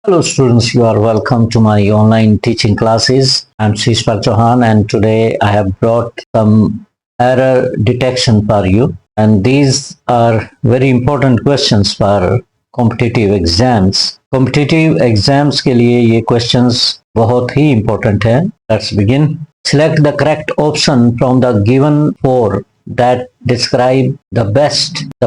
Hello students, you are welcome to my online teaching classes. I'm Shishpal Chauhan and today I have brought some error detection for you, and these are very important questions for competitive exams. Competitive exams के लिए ये questions बहुत ही important है. Let's begin. Select the correct option from the given four that describe the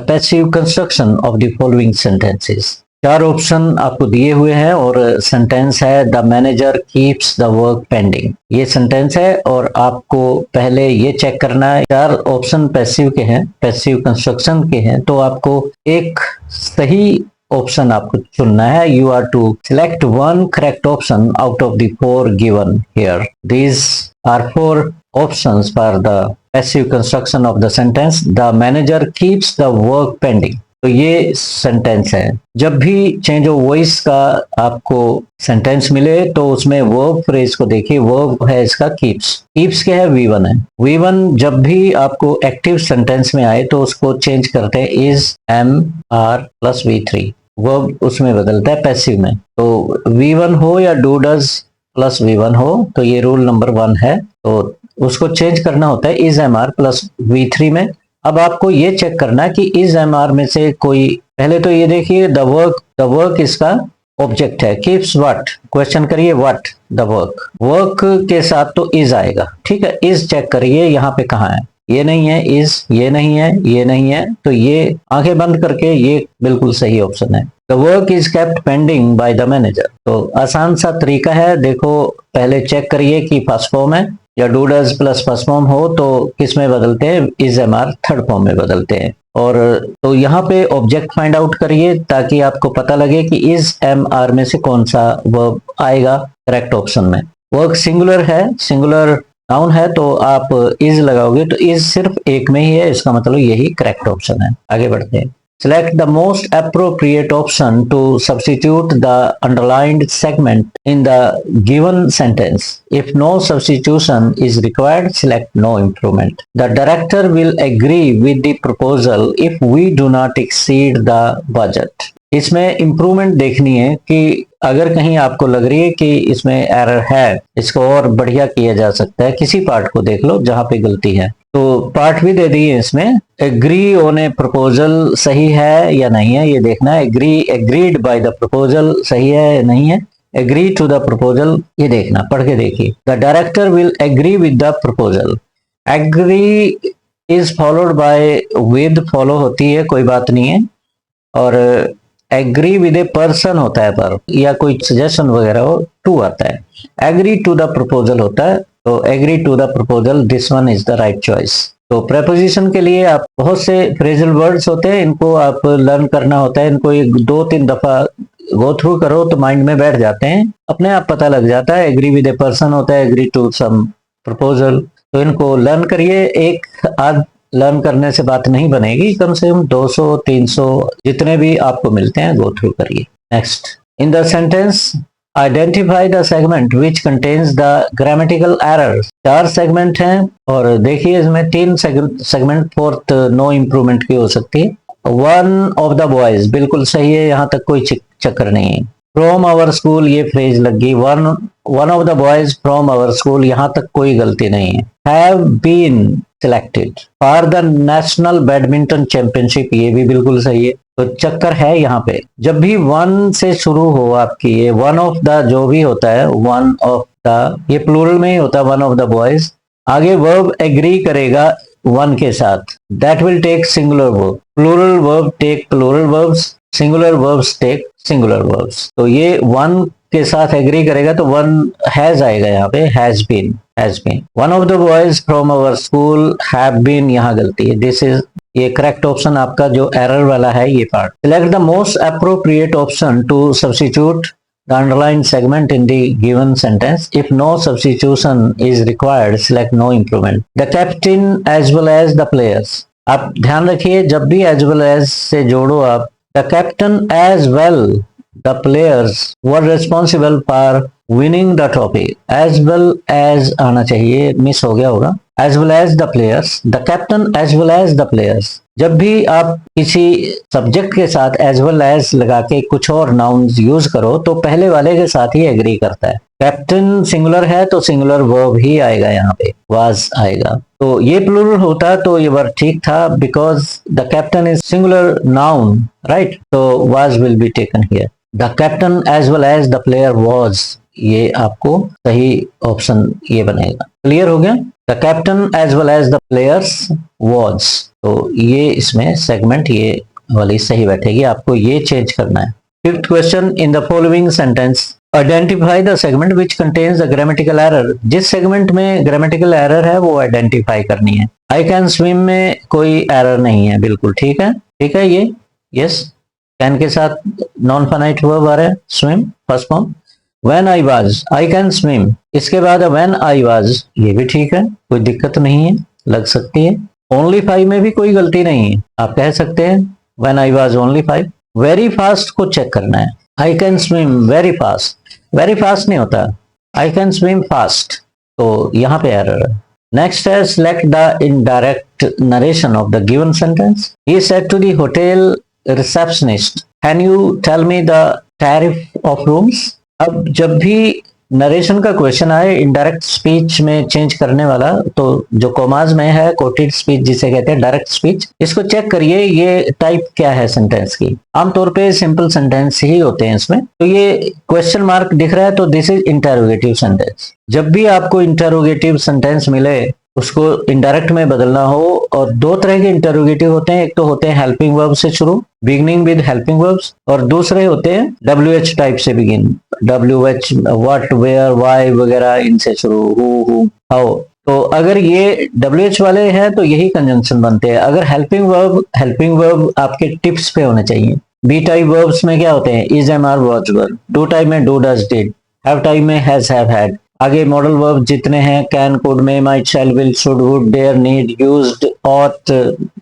passive construction of the following sentences. चार option आपको दिए हुए हैं और सेंटेंस है the manager keeps the work pending. ये सेंटेंस है और आपको पहले ये चेक करना है। चार ऑप्शन पैसिव के हैं, पैसिव कंस्ट्रक्शन के हैं, तो आपको एक सही ऑप्शन आपको चुनना है। You are to select one correct option out of the four given here. These are four options for the passive construction of the sentence the manager keeps the work pending. तो ये sentence है। जब भी change of voice का आपको sentence मिले तो उसमें वर्ब फ्रेज को देखिए। वर्ब है इसका कीप्स। कीप्स क्या है? V1 है। V1 जब भी आपको एक्टिव सेंटेंस में आए तो उसको चेंज करते हैं is am are plus V3। Verb उसमें बदलता है पैसिव में। तो V1 हो या डू डज प्लस V1 हो तो ये रूल नंबर 1 है। तो उसको चेंज करना होता है is am are plus V3 में। अब आपको ये चेक करना है कि इज एम आर में से कोई, पहले तो ये देखिए द वर्क इसका ऑब्जेक्ट है। कीप्स व्हाट, क्वेश्चन करिए व्हाट द वर्क के साथ तो इज आएगा। ठीक है, इज चेक करिए यहाँ पे कहाँ है। ये नहीं है इज, ये नहीं है, ये नहीं है, तो ये आंखें बंद करके ये बिल्कुल सही ऑप्शन है। The work is kept pending by the manager. तो आसान सा तरीका है, देखो पहले चेक करिए कि फर्स्ट फॉर्म है या do does plus first form हो तो किस में बदलते हैं? Is am are third form में बदलते हैं। और तो यहाँ पे ऑब्जेक्ट फाइंड आउट करिए ताकि आपको पता लगे कि इज एम आर में से कौन सा वर्ब आएगा करेक्ट ऑप्शन में। वर्क सिंगुलर है, सिंगुलर नाउन है, तो आप इज लगाओगे तो इज सिर्फ एक में ही है, इसका मतलब यही करेक्ट ऑप्शन है। आगे बढ़ते हैं। Select the most appropriate option to substitute the underlined segment in the given sentence. If no substitution is required, select no improvement. The director will agree with the proposal if we do not exceed the budget. इसमें improvement देखनी है कि अगर कहीं आपको लग रही है कि इसमें एरर है, इसको और बढ़िया किया जा सकता है, किसी पार्ट को देख लो जहां पे गलती है। तो पार्ट भी दे दिए इसमें। एग्री ऑन ए प्रपोजल सही है या नहीं है ये देखना है। एग्रीड बाय द प्रपोजल सही है या नहीं है। एग्री टू द प्रपोजल ये देखना, पढ़ के देखिए। The director will agree with the proposal. Agree is followed by with, follow होती है कोई बात नहीं है। और एग्री विद ए पर्सन होता है पर, या कोई सजेशन वगैरह हो टू आता है। एग्री टू द प्रपोजल होता है, तो agree to the proposal, this one is the right choice. तो प्रेपोजिशन के लिए आप बहुत से फ्रेजल वर्ड्स होते हैं, इनको आप लर्न करना होता है। इनको एक 2-3 दफा गो थ्रू करो तो माइंड में बैठ जाते हैं, अपने आप पता लग जाता है। एग्री विद ए पर्सन होता है, एग्री टू सम प्रपोजल। तो इनको लर्न करिए। एक आध लर्न करने से बात नहीं बनेगी, कम से कम 200-300 जितने भी आपको मिलते हैं गो थ्रू करिए। Next, in the sentence identify the segment which contains the grammatical errors. 4 segment हैं और देखिए इसमें 3 सेगमेंट, फोर्थ नो इम्प्रूवमेंट की हो सकती है। वन ऑफ द बॉयज बिल्कुल सही है, यहाँ तक कोई चक्कर नहीं है। फ्रॉम आवर स्कूल ये फ्रेज लगी। One of the boys from our school, यहाँ तक कोई गलती नहीं है। Have been selected for the national badminton championship, ये भी बिल्कुल सही है। तो चक्कर है यहाँ पे, जब भी वन से शुरू हो आपकी ये वन ऑफ द जो भी होता है, वन ऑफ द ये प्लूरल में ही होता है, वन ऑफ द बॉयज। आगे वर्ब एग्री करेगा वन के साथ, that will take singular verb. Plural verb take plural verbs, singular verbs take singular verbs. तो ये वन के साथ एग्री करेगा तो वन हैज आएगा यहाँ पे, has been. One of the boys from our school have been, यहाँ गलती है। दिस इज ये करेक्ट ऑप्शन आपका जो एरर वाला है ये part. Select the most appropriate option to substitute the underline segment in the given sentence. If no substitution is required, select no improvement. The captain as well as the players. आप ध्यान रखिए जब भी as well as से जोड़ो आप, the captain as well the players were responsible for winning the trophy as well as आना चाहिए, मिस हो गया होगा, as well as the players, the captain as well as the players। जब भी आप किसी सब्जेक्ट के साथ as well as लगा के कुछ और नाउन्स यूज करो तो पहले वाले के साथ ही एग्री करता है। कैप्टन सिंगुलर है तो सिंगुलर वर्ब ही आएगा, यहाँ पे वाज आएगा। तो ये प्लूरल होता तो ये वर्ब ठीक था, because the captain is singular noun, right, तो was will be taken here. The captain as well as the player was, ये आपको सही ऑप्शन ये बनेगा। क्लियर हो गया? The captain as well as the players was, तो ये इसमें सेगमेंट ये वाली सही बैठेगी, आपको ये चेंज करना है। Fifth question, in the following sentence identify the segment which contains the grammatical error. जिस सेगमेंट में ग्रामेटिकल एरर है वो आइडेंटिफाई करनी है। आई कैन स्विम में कोई एरर नहीं है, बिल्कुल ठीक है, ठीक है ये, यस। कैन के साथ नॉन फाइनाइट वर्ब आ रहा है, swim first form. When I was, I can swim, इसके बाद व्हेन आई वाज, ये भी ठीक है, कोई दिक्कत नहीं है, लग सकती है। ओनली 5 में भी कोई गलती नहीं है, आप कह सकते हैं when I was only 5। Very fast को चेक करना है, I can swim very fast, very fast नहीं होता, आई कैन स्विम फास्ट, तो यहाँ पे एरर है। नेक्स्ट है, select the indirect narration of the given sentence. He said to the hotel receptionist, can you tell me the tariff of rooms. अब जब भी नरेशन का क्वेश्चन आए इनडायरेक्ट स्पीच में चेंज करने वाला, तो जो कॉमाज में है कोटेड स्पीच जिसे कहते हैं डायरेक्ट स्पीच, इसको चेक करिए ये टाइप क्या है सेंटेंस की। आमतौर पे सिंपल सेंटेंस ही होते हैं इसमें, तो ये क्वेश्चन मार्क दिख रहा है तो दिस इज इंटरोगेटिव सेंटेंस। जब भी आपको इंटरोगेटिव सेंटेंस मिले उसको इनडायरेक्ट में बदलना हो, और दो तरह के इंटरोगेटिव होते हैं, एक तो होते हैं हेल्पिंग वर्ब से शुरू, बिगिनिंग विद हेल्पिंग वर्ब्स, और दूसरे होते हैं WH टाइप से बिगिन, WH, व्हाट, वेयर, व्हाई वगैरह इनसे शुरू, हु, हाउ। तो अगर ये WH वाले हैं तो यही कंजंक्शन बनते हैं। अगर हेल्पिंग वर्ब आपके टिप्स पे होने चाहिए। बी टाइप वर्ब्स में क्या होते हैं, is, am, are, was, were. Do type में do, does, did. Have type में हैज, हैव, हैड। आगे मॉडल वर्ब जितने हैं, can, could, may, might, shall, will, should, would, dare, need, used, ought,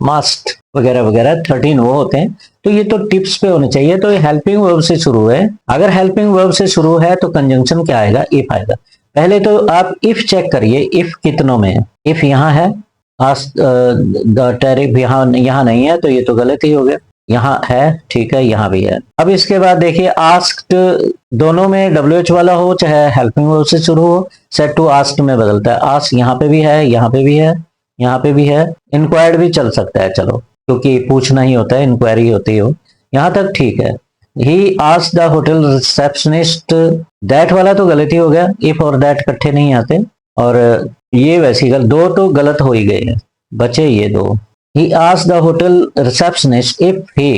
must वगैरह वगैरह 13 वो होते हैं। तो ये तो टिप्स पे होने चाहिए, तो ये हेल्पिंग वर्ब से शुरू है। अगर हेल्पिंग वर्ब से शुरू है तो कंजंक्शन क्या आएगा, इफ आएगा। पहले तो आप इफ चेक करिए, इफ कितनों में है। इफ यहाँ है, द टैरिफ यहाँ नहीं है, तो ये तो गलत ही हो गया। यहाँ है, ठीक है, यहाँ भी है। अब इसके बाद देखिए, आस्क्ड दोनों में WH वाला हो चाहे हेल्पिंग वर्ब से शुरू हो, सेट टू आस्क्ड में बदलता है। आस्क यहाँ पे भी है, यहाँ पे भी है, यहाँ पे भी है। इंक्वायर्ड भी चल सकता है, चलो, क्योंकि पूछना ही होता है, इंक्वायरी होती हो, यहाँ तक ठीक है। He asked the hotel receptionist, that वाला तो गलती हो गया, इफ और दैट इकट्ठे नहीं आते, और ये वैसी गलत, दो तो गलत हो ही गए हैं, बचे ये दो। He asked the hotel receptionist if he,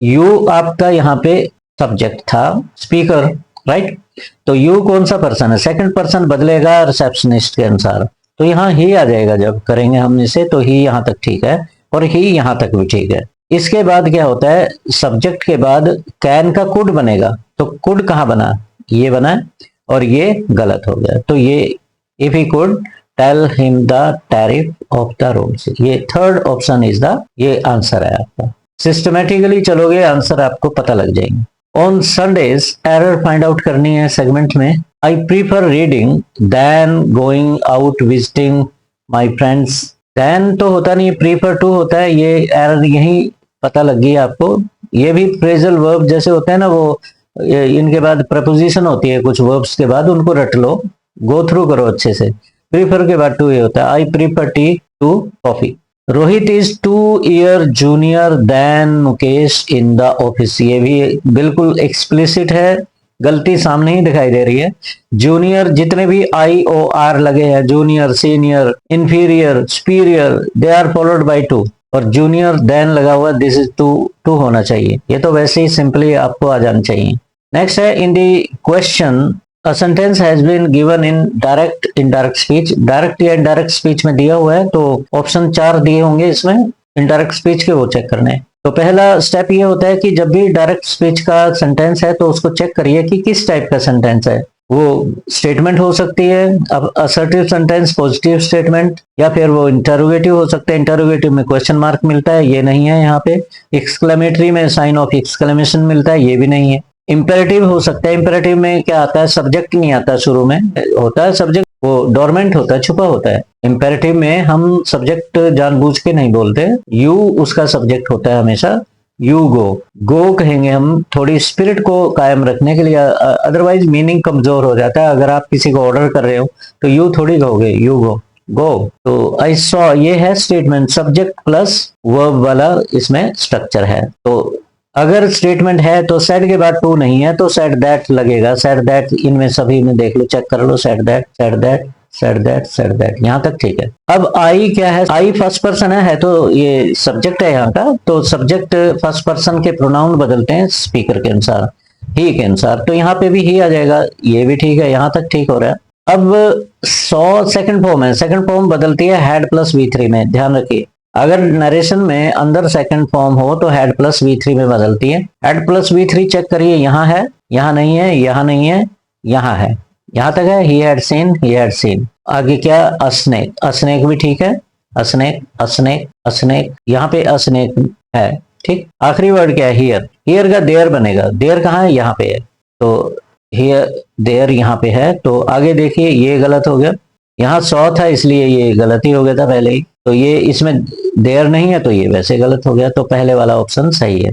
you आपका यहाँ पे सब्जेक्ट था, स्पीकर, राइट। तो you कौन सा पर्सन है, सेकंड पर्सन बदलेगा रिसेप्शनिस्ट के अनुसार, तो यहाँ ही आ जाएगा जब करेंगे हम इसे, तो ही यहाँ तक ठीक है, और ही यहाँ तक भी ठीक है। इसके बाद क्या होता है, सब्जेक्ट के बाद कैन का कुड बनेगा, तो कुड कहाँ बना, ये बना, और ये गलत हो गया, तो ये if he could tell him the tariff of the rooms, ये थर्ड ऑप्शन इज द, ये आंसर है आपका। सिस्टमेटिकली चलोगे आंसर आपको पता लग जाएंगे। On Sundays error find out करनी है सेगमेंट में। I prefer reading than going out visiting my friends. Then तो होता नहीं, प्रीफर टू होता है, ये एरर यही पता लग गई आपको। ये भी फ्रेजल वर्ब जैसे होते हैं ना, वो इनके बाद प्रपोजिशन होती है कुछ वर्ब्स के बाद, उनको रट लो, गो थ्रू करो अच्छे से। प्रीफर के बाद टू ये होता है, I prefer tea to coffee. Rohit is 2 year junior than Mukesh in the office, ये भी बिल्कुल एक्सप्लिसिट है, गलती सामने ही दिखाई दे रही है। जूनियर जितने भी IOR लगे हैं, junior, senior, inferior, superior, they are followed by 2, और जूनियर देन लगा हुआ, दिस इज टू होना चाहिए। ये तो वैसे ही सिंपली आपको आ जाना चाहिए। नेक्स्ट है, in the question A sentence has been given in direct indirect speech। Direct या इनडायरेक्ट स्पीच में दिया हुआ है, तो ऑप्शन 4 दिए होंगे इसमें इनडायरेक्ट स्पीच के, वो चेक करने हैं। तो पहला स्टेप ये होता है कि जब भी डायरेक्ट स्पीच का सेंटेंस है तो उसको चेक करिए कि किस टाइप का सेंटेंस है। वो स्टेटमेंट हो सकती है, अब असर्टिव सेंटेंस, पॉजिटिव स्टेटमेंट, या फिर वो इंटरोगेटिव हो सकता है। इंटरोगेटिव में क्वेश्चन मार्क मिलता है, ये नहीं है यहाँ पे। एक्सक्लेमेटरी में साइन ऑफ एक्सक्लेमेशन मिलता है, ये भी नहीं है। इम्पेरेटिव हो सकता है। इम्पेरेटिव में क्या आता है, सब्जेक्ट नहीं आता शुरू में, होता है सब्जेक्ट, वो डोरमेंट होता है, छुपा होता है। इम्पेरेटिव में हम सब्जेक्ट जानबूझ के नहीं बोलते, यू उसका सब्जेक्ट होता है हमेशा। यू गो, गो कहेंगे हम थोड़ी स्पिरिट को कायम रखने के लिए, अदरवाइज मीनिंग कमजोर हो जाता है। अगर आप किसी को ऑर्डर कर रहे हो तो यू थोड़ी कहोगे, यू गो, गो। तो आई सॉ, ये है स्टेटमेंट, सब्जेक्ट प्लस वर्ब वाला इसमें स्ट्रक्चर है। तो अगर स्टेटमेंट है तो सेड के बाद टू नहीं है तो सेड दैट लगेगा। सेड दैट इनमें सभी में देख लो, चेक कर लो, said that, said that, said that, said that, यहां तक ठीक है। अब आई क्या है, आई फर्स्ट पर्सन है तो ये सब्जेक्ट है यहाँ का, तो सब्जेक्ट फर्स्ट पर्सन के प्रोनाउन बदलते हैं स्पीकर के अनुसार, ही के अनुसार। तो यहाँ पे भी ही आ जाएगा, ये भी ठीक है, यहाँ तक ठीक हो रहा है। अब सौ सेकंड फॉर्म है, सेकंड फॉर्म बदलती है हैड प्लस V3 में, ध्यान रखिए। अगर नरेशन में अंदर सेकंड फॉर्म हो तो हैड प्लस V3 में बदलती है। हैड प्लस V3 चेक करिए, यहाँ है, यहाँ नहीं है, यहाँ नहीं है, यहाँ है, यहाँ तक है। ही had scene, he had scene. आगे क्या, अस्नेक, अस्नेक भी ठीक है, अस्नेक, अस्नेक, अस्नेक, यहाँ पे अस्नेक है, ठीक। आखिरी वर्ड क्या है, हियर, हियर का देयर बनेगा, देयर कहाँ है, यहाँ पे है, तो हियर देयर यहाँ पे है। तो आगे देखिए, ये गलत हो गया, यहाँ सौ था इसलिए ये गलती हो गया था पहले ही, तो ये इसमें देयर नहीं है तो ये वैसे गलत हो गया, तो पहले वाला ऑप्शन सही है।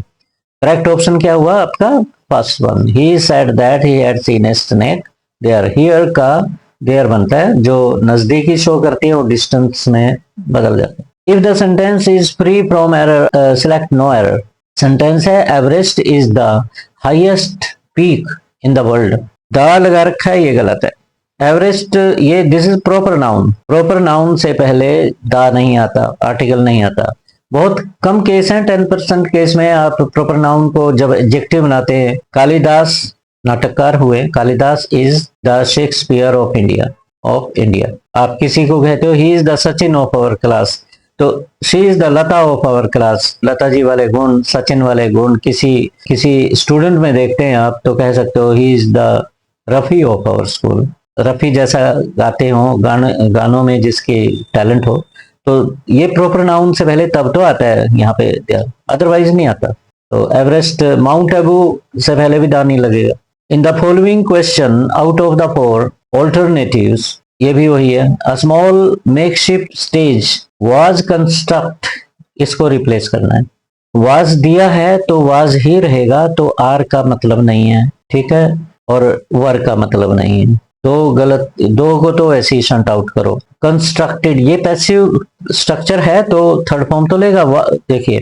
करेक्ट ऑप्शन क्या हुआ आपका, first one. He said that he had seen a snake there, here का देयर बनता है, जो नजदीकी शो करती है वो डिस्टेंस में बदल जाता है। If the sentence is free from error, select no error. Sentence है Everest is the highest peak in the world, the लगा रखा है, ये गलत है। एवरेस्ट, ये this is proper noun, proper noun से पहले दा नहीं आता, आर्टिकल नहीं आता। बहुत कम केस हैं, 10% केस में आप प्रॉपर नाउन को जब एडजेक्टिव बनाते हैं। कालिदास नाटककार हुए, Kalidas is the Shakespeare of India, of India. आप किसी को कहते हो he is the Sachin of our class, तो she is the Lata of our class, Lata ji वाले गुण, सचिन वाले गुण किसी स्टूडेंट में देखते हैं आप तो कह सकते हो he is the Rafi of our school. Rafi जैसा गाते हो, गानों में जिसकी टैलेंट हो, तो ये प्रॉपर नाउन से पहले तब तो आता है यहाँ पे, अदरवाइज नहीं आता। तो एवरेस्ट, माउंट एबू से पहले भी दा नहीं लगेगा। In the following question out of the four alternatives, ये भी वही है। A small makeshift stage was construct, इसको रिप्लेस करना है। वाज दिया है तो वाज ही रहेगा, तो आर का मतलब नहीं है, ठीक है, और वर का मतलब नहीं है। दो गलत, दो को तो ऐसे ही शंट आउट करो। कंस्ट्रक्टेड, ये पैसिव स्ट्रक्चर है तो थर्ड फॉर्म तो लेगा। देखिए,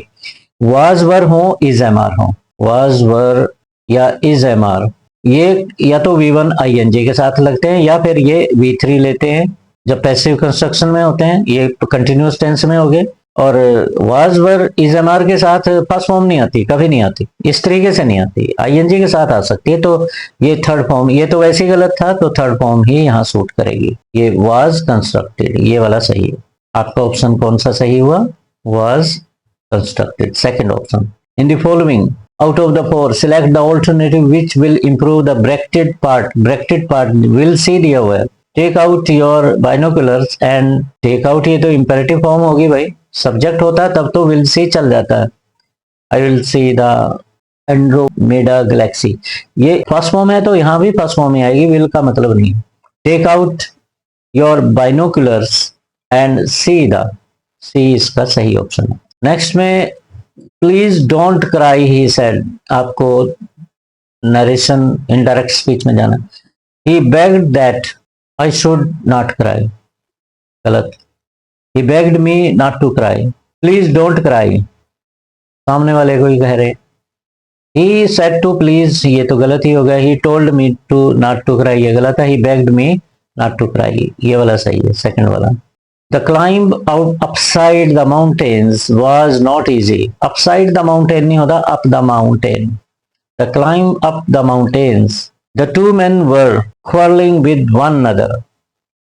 वाज वर हो, इज एम आर हो, वाज वर या इज एम आर, ये या तो V1 ING के साथ लगते हैं या फिर ये V3 लेते हैं जब पैसिव कंस्ट्रक्शन में होते हैं, ये कंटिन्यूअस टेंस में हो गए। और was were is am are के साथ फर्स्ट फॉर्म नहीं आती, कभी नहीं आती, इस तरीके से नहीं आती, ING के साथ आ सकती है। तो ये थर्ड फॉर्म, ये तो वैसे ही गलत था, तो थर्ड फॉर्म ही यहाँ सूट करेगी। ये वाज कंस्ट्रक्टेड, ये वाला सही है। आपका ऑप्शन कौन सा सही हुआ, was constructed, second option. In the following out of the four select the alternative which will improve the bracketed part, bracketed part will see the over, take out your binoculars and take out, ये तो imperative form होगी भाई, subject होता तब तो will see चल जाता है। I will see the Andromeda galaxy, ये फर्स्ट फॉर्म है तो यहाँ भी फर्स्ट फॉर्म ही आएगी, will का मतलब नहीं। take out your binoculars and see the, see इसका सही ऑप्शन है। नेक्स्ट में please don't cry he said, आपको नरेशन इनडायरेक्ट स्पीच में जाना। He begged that I should not cry, गलत। He begged me not to cry, please don't cry, सामने वाले को ही कह रहे। ही सेड टू प्लीज, ये तो गलत ही हो गया। He told me to not to cry, ये गलत है। He begged me not to cry, ये वाला सही है, सेकंड वाला। The climb out upside the mountains was not easy. Upside the mountain नहीं होता, up the mountain. The climb up the mountains. The two men were quarreling with one another.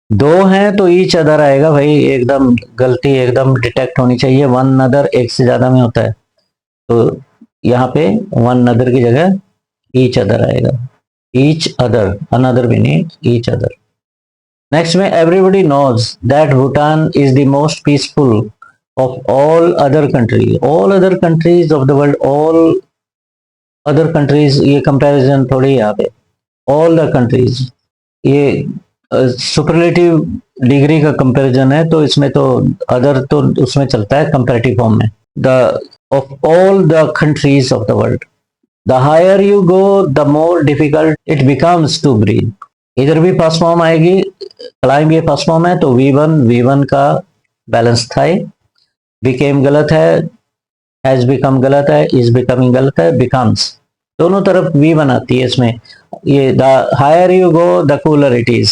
दो हैं तो each other आएगा भाई, एकदम गलती एकदम डिटेक्ट होनी चाहिए। one another एक से ज्यादा में होता है, तो यहाँ पे one another की जगह each other आएगा। each other, another भी नहीं, each other। नेक्स्ट में everybody knows that Bhutan is the most peaceful of all other country, all other countries of the world, all other countries, ये कंपैरिजन थोड़ी यहाँ पे, ऑल द कंट्रीज, ये superlative degree का comparison है, तो इसमें तो अदर तो उसमें चलता है कंपैरेटिव फॉर्म में। The of all the countries of the world, the higher you go the more difficult it becomes to breathe. इधर भी फर्स्ट फॉर्म आएगी, क्लाइंब ये फर्स्ट फॉर्म है, तो वी वन का बैलेंस था, बिकेम गलत है, हैज बिकम गलत है, इज बिकमिंग गलत है, बिकम्स दोनों तरफ वी वन आती है इसमें। ये the higher you go the cooler it is,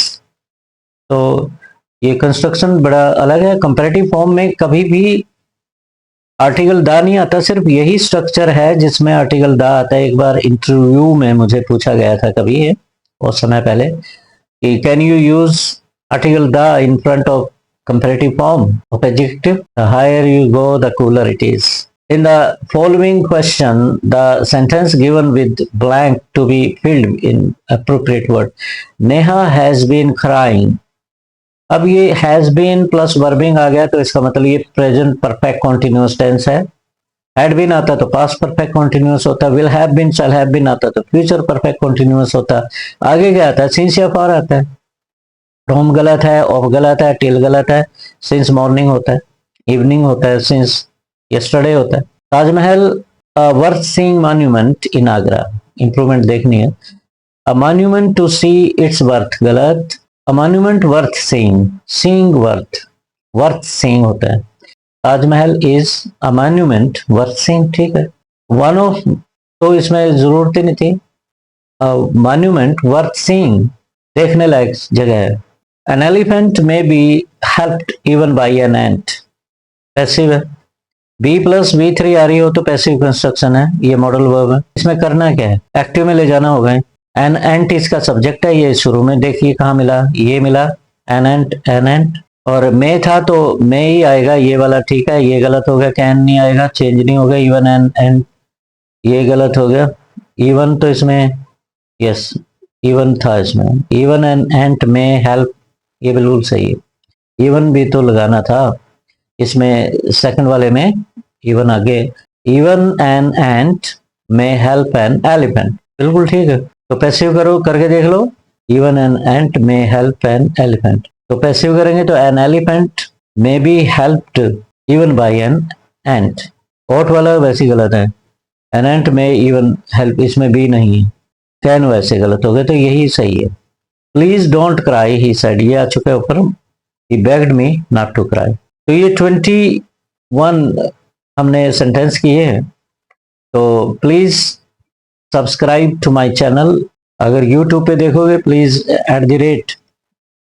तो ये कंस्ट्रक्शन बड़ा अलग है। कंपैरेटिव फॉर्म में कभी भी आर्टिकल दा नहीं आता, सिर्फ यही स्ट्रक्चर है जिसमें आर्टिकल दा आता है। एक बार इंटरव्यू में मुझे पूछा गया था कभी है उस समय पहले कि कैन यू यूज आर्टिकल दा in front of comparative form of adjective, the higher you go the cooler it is. In the following question, the sentence given with blank to be filled in appropriate word. Neha has been crying. अब ये has been plus verbing आ गया, तो इसका मतलब ये present perfect continuous tense है। had been आता तो past perfect continuous होता, will have been shall have been आता तो future perfect continuous होता। आगे क्या आता है? since या for आता है। फ्रॉम गलत है, ऑफ गलत है, टिल गलत है, सिंस मॉर्निंग होता है, इवनिंग होता है, सिंस यस्टरडे होता है। Taj Mahal worth seeing monument in Agra, improvement देखनी है। A monument to see it's worth गलत, a monument worth seeing, seeing worth seeing होता है। Taj Mahal is a monument worth seeing, ठीक है। वन ऑफ तो इसमें जरूरत ही नहीं थी, मॉन्यूमेंट वर्थ सीइंग देखने लायक जगह है। An elephant may be helped even by an ant, passive है। बी प्लस बी थ्री आ रही हो तो पैसिव कंस्ट्रक्शन है, ये मॉडल वर्ब है। इसमें करना क्या है? एक्टिव में ले जाना होगा। एन एंट इसका सब्जेक्ट है, ये शुरू में देखिए कहाँ मिला, ये मिला एन एंट, और मे था तो मे ही आएगा ये वाला, ठीक है। ये गलत हो गया, कैन नहीं आएगा, चेंज नहीं होगा, इवन एंड ये गलत हो गया। इवन तो इसमें यस इवन था, इसमें इवन एंड मे हेल्प, ये बिल्कुल सही है। इवन भी तो लगाना था इसमें, सेकंड वाले में इवन आगे। Even an ant may help an elephant, बिल्कुल ठीक है। तो पैसिव करो, करके देख लो। Even an ant may help an elephant, तो पैसिव करेंगे तो an elephant may be helped even by an ant. ओट वाला वैसे गलत है, an ant may even help, इसमें भी नहीं है। कैन वैसे गलत हो गए, तो यही सही है। Please don't cry he said, ये आ चुका है ऊपर, he begged me not to cry. तो ये 21 हमने सेंटेंस किए हैं। तो please subscribe to my channel. अगर यूट्यूब पे देखोगे प्लीज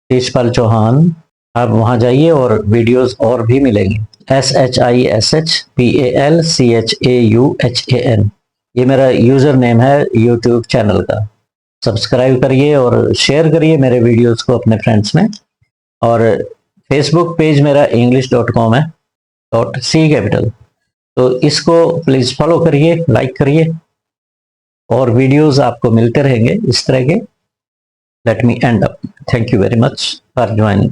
@शिषपाल चौहान, आप वहां जाइए और वीडियोस और भी मिलेंगे। SHISHPALCHAUHAN, ये मेरा यूजर नेम है यूट्यूब चैनल का। सब्सक्राइब करिए और शेयर करिए मेरे वीडियोस को अपने फ्रेंड्स में। और फेसबुक पेज मेरा english.com है, .c कैपिटल, तो इसको प्लीज फॉलो करिए, लाइक करिए, और वीडियोस आपको मिलते रहेंगे इस तरह के। Let me and up. Thank you very much for joining.